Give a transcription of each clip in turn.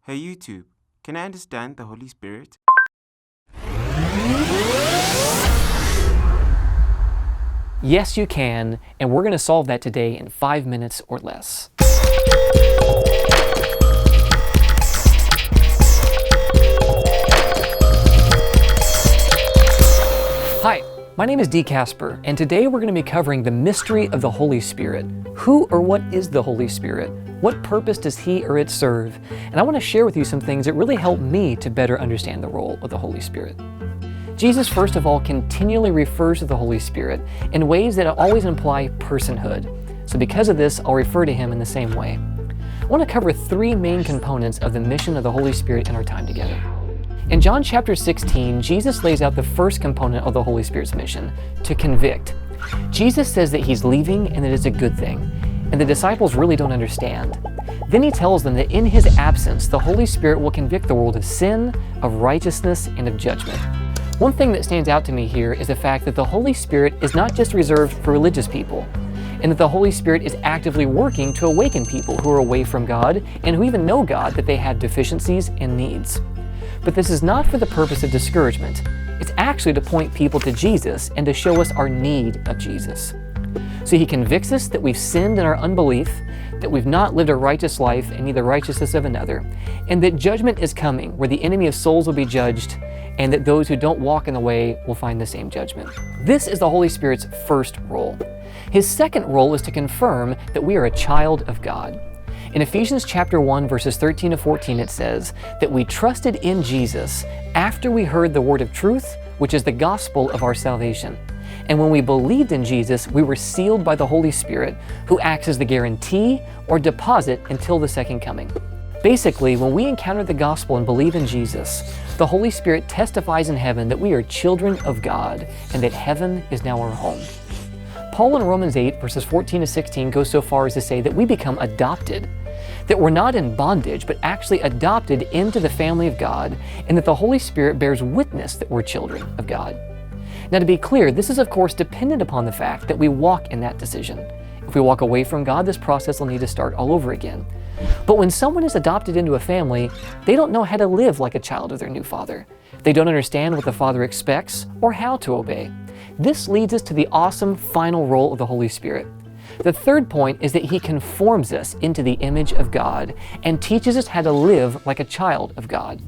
Hey YouTube, can I understand the Holy Spirit? Yes, you can, and we're going to solve that today in 5 minutes or less. Hi, my name is D. Casper, and today we're going to be covering the mystery of the Holy Spirit. Who or what is the Holy Spirit? What purpose does He or it serve? And I want to share with you some things that really help me to better understand the role of the Holy Spirit. Jesus, first of all, continually refers to the Holy Spirit in ways that always imply personhood. So because of this, I'll refer to Him in the same way. I want to cover 3 main components of the mission of the Holy Spirit in our time together. In John chapter 16, Jesus lays out the first component of the Holy Spirit's mission, to convict. Jesus says that He's leaving and that it's a good thing, and the disciples really don't understand. Then He tells them that in His absence, the Holy Spirit will convict the world of sin, of righteousness, and of judgment. One thing that stands out to me here is the fact that the Holy Spirit is not just reserved for religious people, and that the Holy Spirit is actively working to awaken people who are away from God and who even know God that they have deficiencies and needs. But this is not for the purpose of discouragement. It's actually to point people to Jesus and to show us our need of Jesus. So He convicts us that we've sinned in our unbelief, that we've not lived a righteous life and neither righteousness of another, and that judgment is coming, where the enemy of souls will be judged, and that those who don't walk in the way will find the same judgment. This is the Holy Spirit's first role. His second role is to confirm that we are a child of God. In Ephesians chapter 1, verses 13 to 14, it says that we trusted in Jesus after we heard the word of truth, which is the gospel of our salvation. And when we believed in Jesus, we were sealed by the Holy Spirit, who acts as the guarantee or deposit until the second coming. Basically, when we encounter the gospel and believe in Jesus, the Holy Spirit testifies in heaven that we are children of God and that heaven is now our home. Paul in Romans 8, verses 14 to 16 goes so far as to say that we become adopted, that we're not in bondage, but actually adopted into the family of God, and that the Holy Spirit bears witness that we're children of God. Now, to be clear, this is of course dependent upon the fact that we walk in that decision. If we walk away from God, this process will need to start all over again. But when someone is adopted into a family, they don't know how to live like a child of their new father. They don't understand what the Father expects or how to obey. This leads us to the awesome final role of the Holy Spirit. The third point is that He conforms us into the image of God and teaches us how to live like a child of God.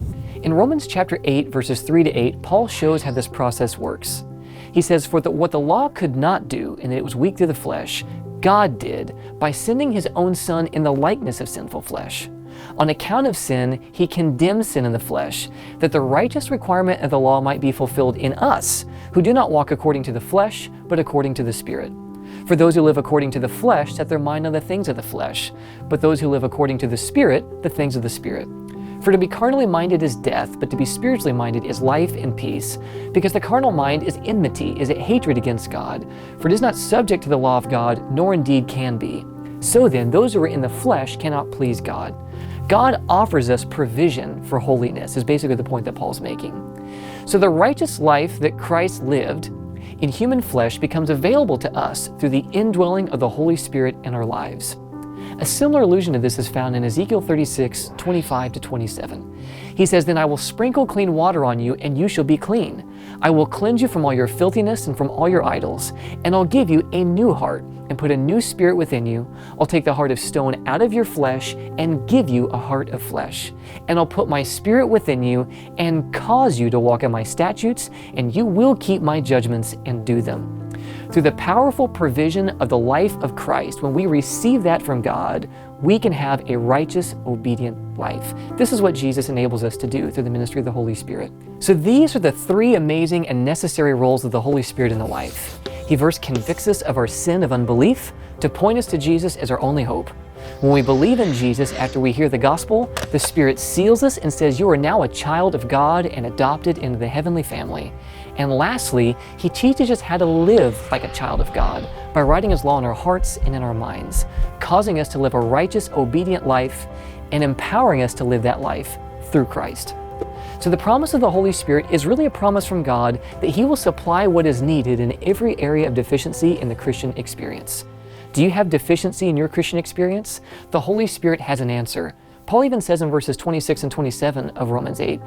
In Romans chapter 8, verses 3 to 8, Paul shows how this process works. He says, "For what the law could not do, and that it was weak through the flesh, God did by sending His own Son in the likeness of sinful flesh. On account of sin, He condemned sin in the flesh, that the righteous requirement of the law might be fulfilled in us, who do not walk according to the flesh, but according to the Spirit. For those who live according to the flesh set their mind on the things of the flesh, but those who live according to the Spirit, the things of the Spirit. For to be carnally minded is death, but to be spiritually minded is life and peace. Because the carnal mind is enmity, is hatred against God. For it is not subject to the law of God, nor indeed can be. So then, those who are in the flesh cannot please God. God offers us provision for holiness, is basically the point that Paul's making. So the righteous life that Christ lived in human flesh becomes available to us through the indwelling of the Holy Spirit in our lives. A similar allusion to this is found in Ezekiel 36, 25 to 27. He says, "Then I will sprinkle clean water on you, and you shall be clean. I will cleanse you from all your filthiness and from all your idols, and I'll give you a new heart and put a new spirit within you. I'll take the heart of stone out of your flesh and give you a heart of flesh. And I'll put my spirit within you and cause you to walk in my statutes, and you will keep my judgments and do them." Through the powerful provision of the life of Christ, when we receive that from God, we can have a righteous, obedient life. This is what Jesus enables us to do through the ministry of the Holy Spirit. So these are the 3 amazing and necessary roles of the Holy Spirit in the life. He first convicts us of our sin of unbelief to point us to Jesus as our only hope. When we believe in Jesus after we hear the gospel, the Spirit seals us and says, "You are now a child of God and adopted into the heavenly family." And lastly, He teaches us how to live like a child of God by writing His law in our hearts and in our minds, causing us to live a righteous, obedient life and empowering us to live that life through Christ. So the promise of the Holy Spirit is really a promise from God that He will supply what is needed in every area of deficiency in the Christian experience. Do you have deficiency in your Christian experience? The Holy Spirit has an answer. Paul even says in verses 26 and 27 of Romans 8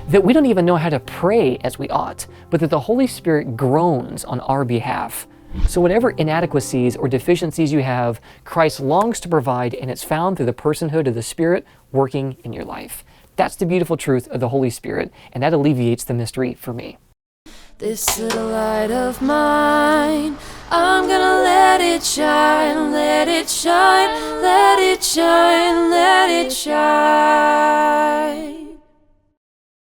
that we don't even know how to pray as we ought, but that the Holy Spirit groans on our behalf. So whatever inadequacies or deficiencies you have, Christ longs to provide, and it's found through the personhood of the Spirit working in your life. That's the beautiful truth of the Holy Spirit, and that alleviates the mystery for me. This little light of mine, I'm gonna let it shine, let it shine, let it shine, let it shine.